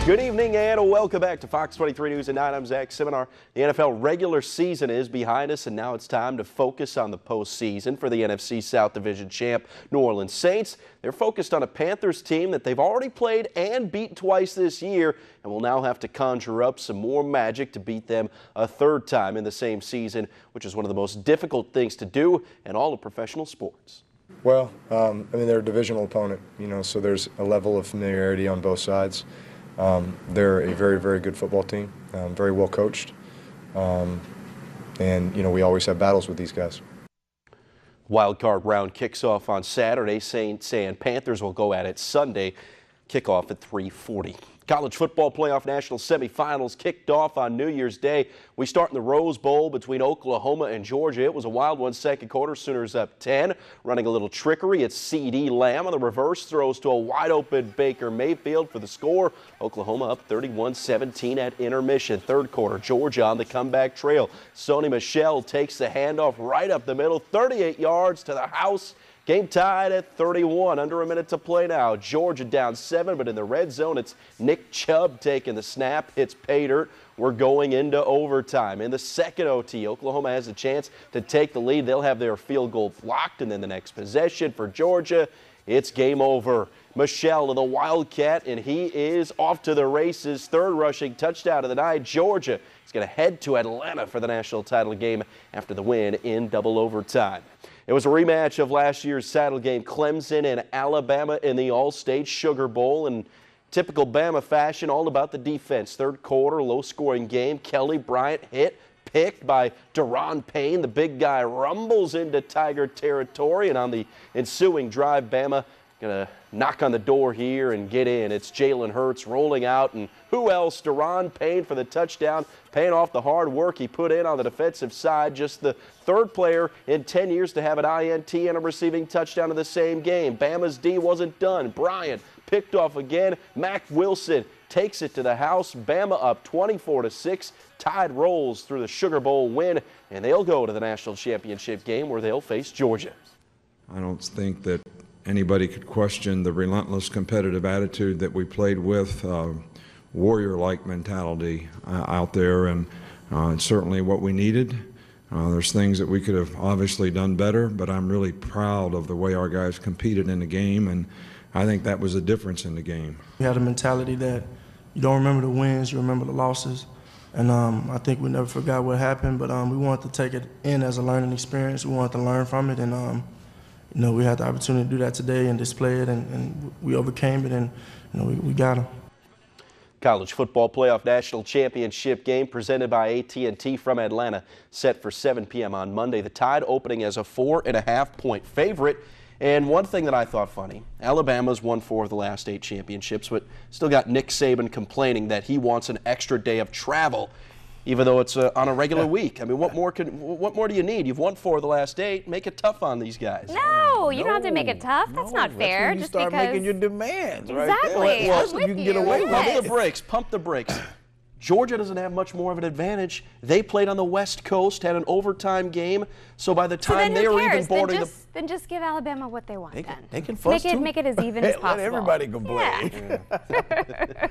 Good evening and welcome back to Fox 23 News at 9. I'm Zach Seminar. The NFL regular season is behind us, and now it's time to focus on the postseason for the NFC South Division champ New Orleans Saints. They're focused on a Panthers team that they've already played and beat twice this year, and will now have to conjure up some more magic to beat them a third time in the same season, which is one of the most difficult things to do in all of professional sports. Well, they're a divisional opponent, so there's a level of familiarity on both sides. They're a very, very good football team, very well coached, and we always have battles with these guys. Wild card round kicks off on Saturday. Saints and Panthers will go at it Sunday. Kickoff at 3:40. College football playoff national semifinals kicked off on New Year's Day. We start in the Rose Bowl between Oklahoma and Georgia. It was a wild one second quarter. Sooners up 10. Running a little trickery, it's C.D. Lamb on the reverse throws to a wide open Baker Mayfield for the score. Oklahoma up 31-17 at intermission. Third quarter, Georgia on the comeback trail. Sony Michel takes the handoff right up the middle, 38 yards to the house. Game tied at 31, under a minute to play now. Georgia down 7, but in the red zone, it's Nick Chubb taking the snap. Hits pay dirt. We're going into overtime. In the second OT, Oklahoma has a chance to take the lead. They'll have their field goal blocked, and then the next possession for Georgia, it's game over. Michel to the Wildcat, and he is off to the races. Third rushing touchdown of the night. Georgia is going to head to Atlanta for the national title game after the win in double overtime. It was a rematch of last year's title game, Clemson and Alabama in the All-State Sugar Bowl. In typical Bama fashion, all about the defense. Third quarter, low-scoring game. Kelly Bryant picked by Daron Payne. The big guy rumbles into Tiger territory, and on the ensuing drive, Bama going to knock on the door here and get in. It's Jalen Hurts rolling out, and who else? Daron Payne for the touchdown, paying off the hard work he put in on the defensive side. Just the third player in 10 years to have an INT and a receiving touchdown in the same game. Bama's D wasn't done. Bryant picked off again. Mack Wilson takes it to the house. Bama up 24-6. Tide rolls through the Sugar Bowl win, and they'll go to the national championship game where they'll face Georgia. I don't think that anybody could question the relentless competitive attitude that we played with, warrior-like mentality out there, and it's certainly what we needed. There's things that we could have obviously done better, but I'm really proud of the way our guys competed in the game, and I think that was a difference in the game. We had a mentality that you don't remember the wins, you remember the losses, and I think we never forgot what happened, but we wanted to take it in as a learning experience. We wanted to learn from it, and we had the opportunity to do that today and display it, and we overcame it, and we got them. College football playoff national championship game presented by AT&T from Atlanta, set for 7 p.m. on Monday. The Tide opening as a 4.5-point favorite. And one thing that I thought funny, Alabama's won 4 of the last 8 championships, but still got Nick Saban complaining that he wants an extra day of travel, even though it's on a regular week. I mean, what more do you need? You've won 4 of the last 8. Make it tough on these guys. No, you don't have to make it tough. That's not fair. When you just start because making your demands, exactly. right there. Well, You can get away with Pump it. the brakes. Pump the brakes. Georgia doesn't have much more of an advantage. They played on the West Coast, had an overtime game, so by the time they were even boarding then just give Alabama what they want. They can fuss too. Make it as even as possible. Let everybody complain. Yeah.